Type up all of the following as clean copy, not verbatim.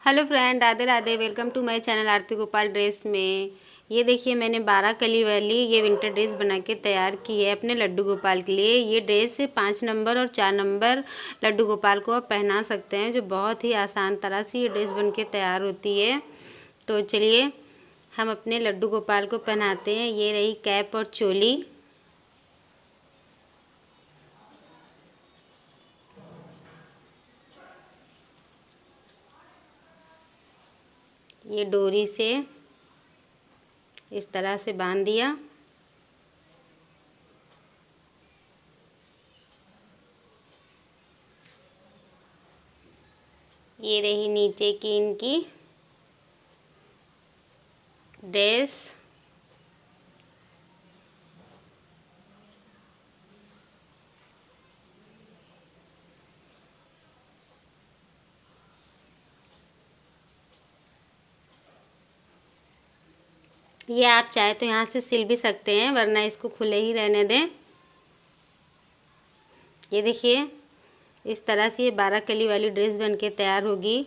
Hello friend, Radhe Radhe. Welcome to my channel Aarti Gopal dress में। ये देखिए, मैंने 12 कली वाली ये विंटर ड्रेस बना के तैयार की है अपने लड्डू गोपाल के लिए। ये ड्रेस 5 नंबर और 4 नंबर लड्डू गोपाल को आप पहना सकते हैं, जो बहुत ही आसान तरह से ये ड्रेस बन के तैयार होती है। तो चलिए हम अपने लड्डू गोपाल को पहनाते हैं। ये रही कैप और चोली। ये डोरी से इस तरह से बांध दिया। ये रही नीचे की इनकी ड्रेस। ये आप चाहे तो यहाँ से सिल भी सकते हैं, वरना इसको खुले ही रहने दें। ये देखिए, इस तरह से ये 12 कली वाली ड्रेस बन के तैयार होगी।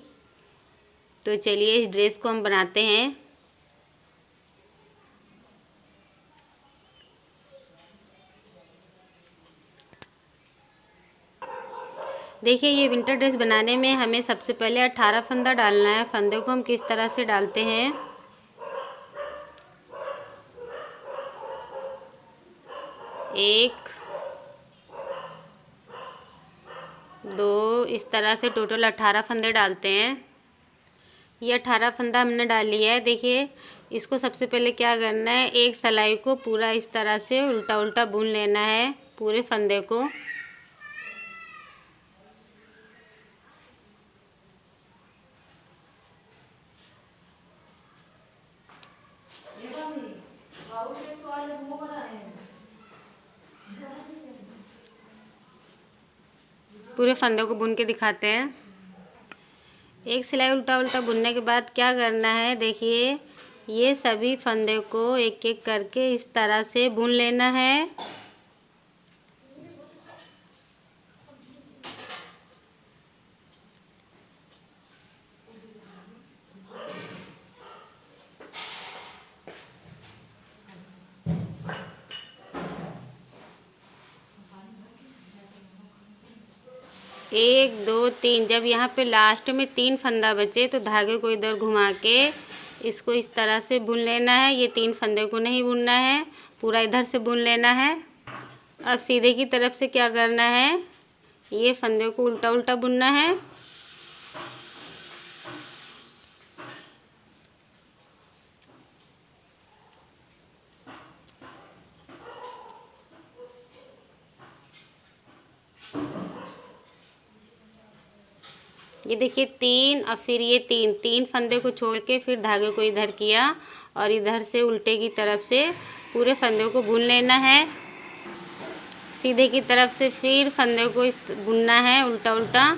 तो चलिए इस ड्रेस को हम बनाते हैं। देखिए, ये विंटर ड्रेस बनाने में हमें सबसे पहले 18 फंदा डालना है। फंदे को हम किस तरह से डालते हैं, एक, दो, इस तरह से टोटल 18 फंदे डालते हैं। ये 18 फंदा हमने डाल लिया है। देखिए, इसको सबसे पहले क्या करना है, एक सिलाई को पूरा इस तरह से उल्टा उल्टा बुन लेना है, पूरे फंदे को। पूरे फंदे को बुन के दिखाते हैं। एक सिलाई उल्टा उल्टा बुनने के बाद क्या करना है, देखिए ये सभी फंदे को एक एक करके इस तरह से बुन लेना है। एक, दो, तीन। जब यहाँ पे लास्ट में 3 फंदा बचे तो धागे को इधर घुमा के इसको इस तरह से बुन लेना है। ये 3 फंदे को नहीं बुनना है, पूरा इधर से बुन लेना है। अब सीधे की तरफ से क्या करना है, ये फंदे को उल्टा उल्टा बुनना है। ये देखिए 3 और फिर ये 3 फंदे को छोड़ के फिर धागे को इधर किया और इधर से उल्टे की तरफ से पूरे फंदे को बुन लेना है। सीधे की तरफ से फिर फंदे को इस बुनना है उल्टा उल्टा।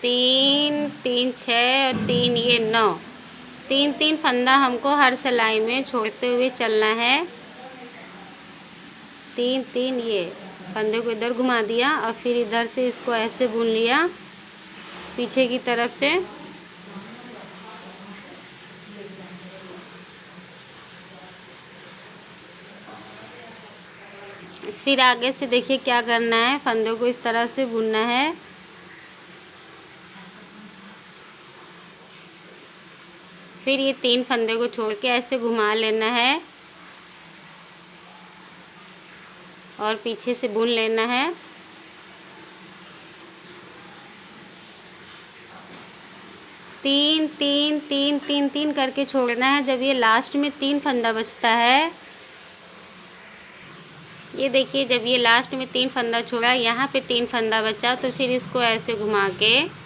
तीन, 3, 6 और 3 ये 9। 3 फंदा हमको हर सिलाई में छोड़ते हुए चलना है। 3 ये फंदे को इधर घुमा दिया और फिर इधर से इसको ऐसे बुन लिया पीछे की तरफ से। फिर आगे से देखिए क्या करना है, फंदे को इस तरह से बुनना है। फिर ये 3 फंदे को छोड़ के ऐसे घुमा लेना है और पीछे से बुन लेना है। तीन करके छोड़ना है। जब ये लास्ट में 3 फंदा बचता है, ये देखिए जब ये लास्ट में 3 फंदा छोड़ा, यहाँ पे 3 फंदा बचा, तो फिर इसको ऐसे घुमा के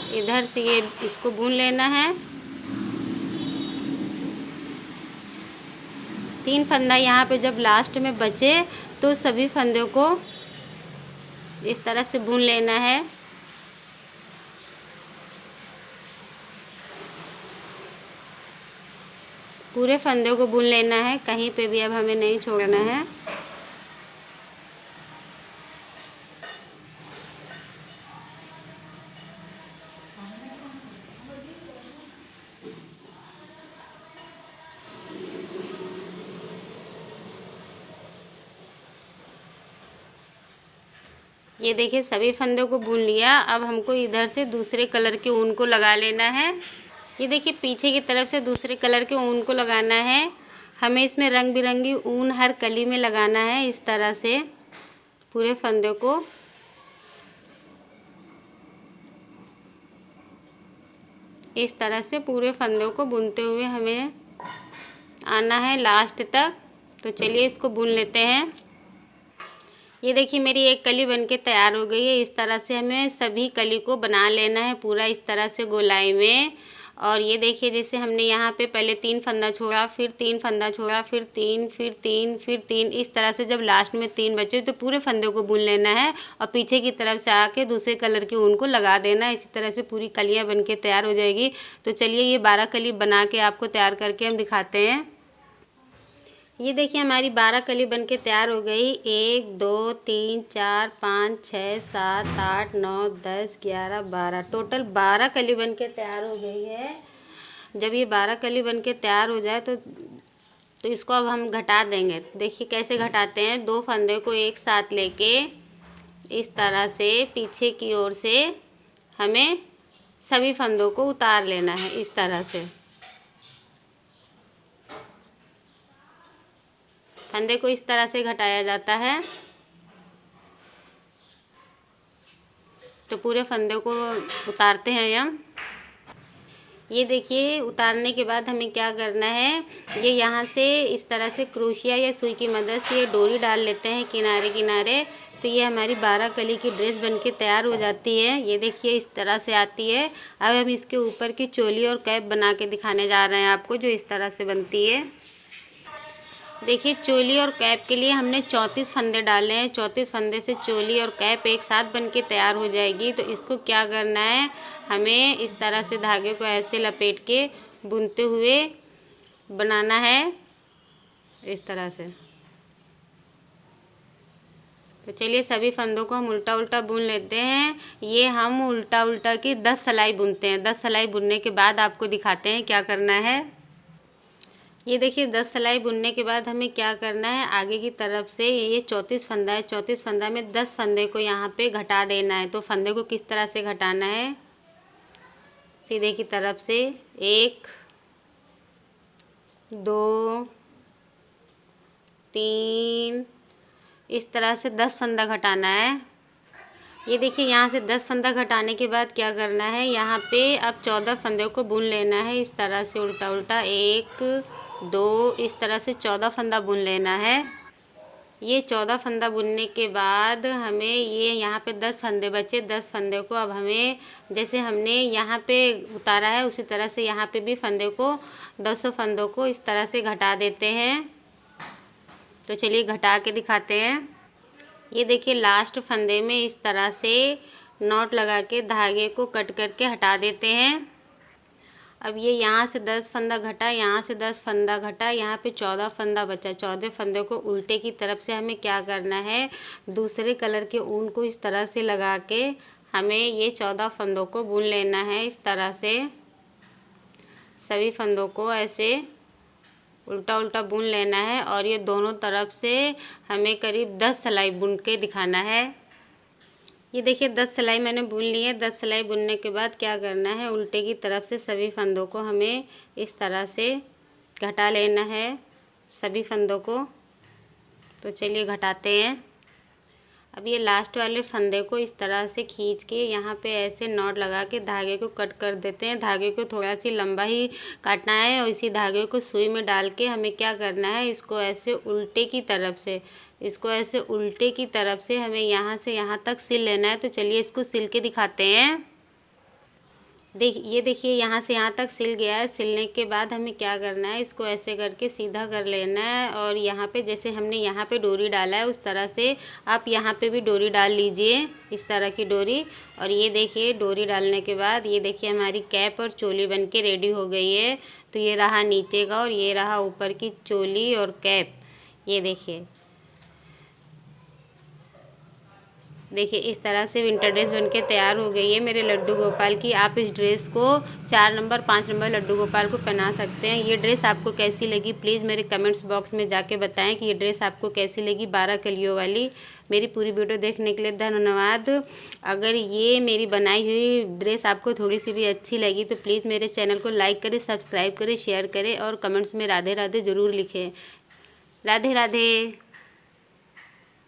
इधर से ये इसको बुन लेना है। 3 फंदा यहाँ पे जब लास्ट में बचे तो सभी फंदों को इस तरह से बुन लेना है। पूरे फंदे को बुन लेना है, कहीं पे भी अब हमें नहीं छोड़ना है। ये देखिए सभी फंदों को बुन लिया। अब हमको इधर से दूसरे कलर के ऊन को लगा लेना है। ये देखिए पीछे की तरफ से दूसरे कलर के ऊन को लगाना है। हमें इसमें रंग बिरंगी ऊन हर कली में लगाना है, इस तरह से पूरे फंदे को। इस तरह से पूरे फंदों को बुनते हुए हमें आना है लास्ट तक। तो चलिए इसको बुन लेते हैं। ये देखिए मेरी एक कली बनके तैयार हो गई है। इस तरह से हमें सभी कली को बना लेना है पूरा इस तरह से गोलाई में। और ये देखिए जैसे हमने यहाँ पे पहले 3 फंदा छोड़ा, फिर 3 फंदा छोड़ा, फिर 3, फिर 3, फिर 3, इस तरह से जब लास्ट में 3 बचे तो पूरे फंदे को बुन लेना है और पीछे की तरफ से आके दूसरे कलर के ऊन को लगा देना है। इसी तरह से पूरी कलियाँ बनके तैयार हो जाएगी। तो चलिए ये 12 कली बना के आपको तैयार करके हम दिखाते हैं। ये देखिए हमारी 12 कली बनके तैयार हो गई। 1 2 3 4 5 6 7 8 9 10 11 12, टोटल 12 कली बनके तैयार हो गई है। जब ये 12 कली बनके तैयार हो जाए तो इसको अब हम घटा देंगे। देखिए कैसे घटाते हैं। 2 फंदे को एक साथ लेके इस तरह से पीछे की ओर से हमें सभी फंदों को उतार लेना है। इस तरह से फंदे को इस तरह से घटाया जाता है। तो पूरे फंदे को उतारते हैं हम। ये देखिए उतारने के बाद हमें क्या करना है, ये यहाँ से इस तरह से क्रोशिया या सुई की मदद से ये डोरी डाल लेते हैं किनारे किनारे। तो ये हमारी 12 कली की ड्रेस बनके तैयार हो जाती है। ये देखिए इस तरह से आती है। अब हम इसके ऊपर की चोली और कैप बना के दिखाने जा रहे हैं आपको, जो इस तरह से बनती है। देखिए चोली और कैप के लिए हमने 34 फंदे डाले हैं। 34 फंदे से चोली और कैप एक साथ बनके तैयार हो जाएगी। तो इसको क्या करना है, हमें इस तरह से धागे को ऐसे लपेट के बुनते हुए बनाना है, इस तरह से। तो चलिए सभी फंदों को हम उल्टा उल्टा बुन लेते हैं। ये हम उल्टा उल्टा की 10 सिलाई बुनते हैं। 10 सिलाई बुनने के बाद आपको दिखाते हैं क्या करना है। ये देखिए 10 सिलाई बुनने के बाद हमें क्या करना है, आगे की तरफ से ये 34 फंदा है। 34 फंदा में 10 फंदे को यहाँ पे घटा देना है। तो फंदे को किस तरह से घटाना है, सीधे की तरफ से 1 2 3, इस तरह से 10 फंदा घटाना है। ये देखिए यहाँ से 10 फंदा घटाने के बाद क्या करना है, यहाँ पे अब 14 फंदे को बुन लेना है इस तरह से उल्टा उल्टा। 1 2, इस तरह से 14 फंदा बुन लेना है। ये 14 फंदा बुनने के बाद हमें ये यहाँ पे 10 फंदे बचे। 10 फंदे को अब हमें जैसे हमने यहाँ पे उतारा है उसी तरह से यहाँ पे भी फंदे को 200 फंदों को इस तरह से घटा देते हैं। तो चलिए घटा के दिखाते हैं। ये देखिए लास्ट फंदे में इस तरह से नॉट लगा के धागे को कट करके हटा देते हैं। अब ये यहाँ से 10 फंदा घटा, यहाँ से 10 फंदा घटा, यहाँ पे 14 फंदा बचा। 14 फंदे को उल्टे की तरफ से हमें क्या करना है, दूसरे कलर के ऊन को इस तरह से लगा के हमें ये 14 फंदों को बुन लेना है। इस तरह से सभी फंदों को ऐसे उल्टा उल्टा बुन लेना है। और ये दोनों तरफ से हमें करीब 10 सिलाई बुन के दिखाना है। ये देखिए 10 सिलाई मैंने बुन ली है। 10 सिलाई बुनने के बाद क्या करना है, उल्टे की तरफ से सभी फंदों को हमें इस तरह से घटा लेना है, सभी फंदों को। तो चलिए घटाते हैं। अब ये लास्ट वाले फंदे को इस तरह से खींच के यहाँ पे ऐसे नॉट लगा के धागे को कट कर देते हैं। धागे को थोड़ा सी लंबा ही काटना है और इसी धागे को सुई में डाल के हमें क्या करना है, इसको ऐसे उल्टे की तरफ से, इसको ऐसे उल्टे की तरफ से हमें यहाँ से यहाँ तक सिल लेना है। तो चलिए इसको सिल के दिखाते हैं। ये देखिए यहाँ से यहाँ तक सिल गया है। सिलने के बाद हमें क्या करना है, इसको ऐसे करके सीधा कर लेना है और यहाँ पे जैसे हमने यहाँ पे डोरी डाला है उस तरह से आप यहाँ पे भी डोरी डाल लीजिए, इस तरह की डोरी। और ये देखिए डोरी डालने के बाद ये देखिए हमारी कैप और चोली बन के रेडी हो गई है। तो ये रहा नीचे का और ये रहा ऊपर की चोली और कैप। ये देखिए इस तरह से विंटर ड्रेस बनके तैयार हो गई है मेरे लड्डू गोपाल की। आप इस ड्रेस को 4 नंबर 5 नंबर लड्डू गोपाल को पहना सकते हैं। ये ड्रेस आपको कैसी लगी प्लीज़ मेरे कमेंट्स बॉक्स में जाके बताएं कि ये ड्रेस आपको कैसी लगी 12 कलियों वाली। मेरी पूरी वीडियो देखने के लिए धन्यवाद। अगर ये मेरी बनाई हुई ड्रेस आपको थोड़ी सी भी अच्छी लगी तो प्लीज़ मेरे चैनल को लाइक करें, सब्सक्राइब करें, शेयर करें और कमेंट्स में राधे राधे ज़रूर लिखें। राधे राधे।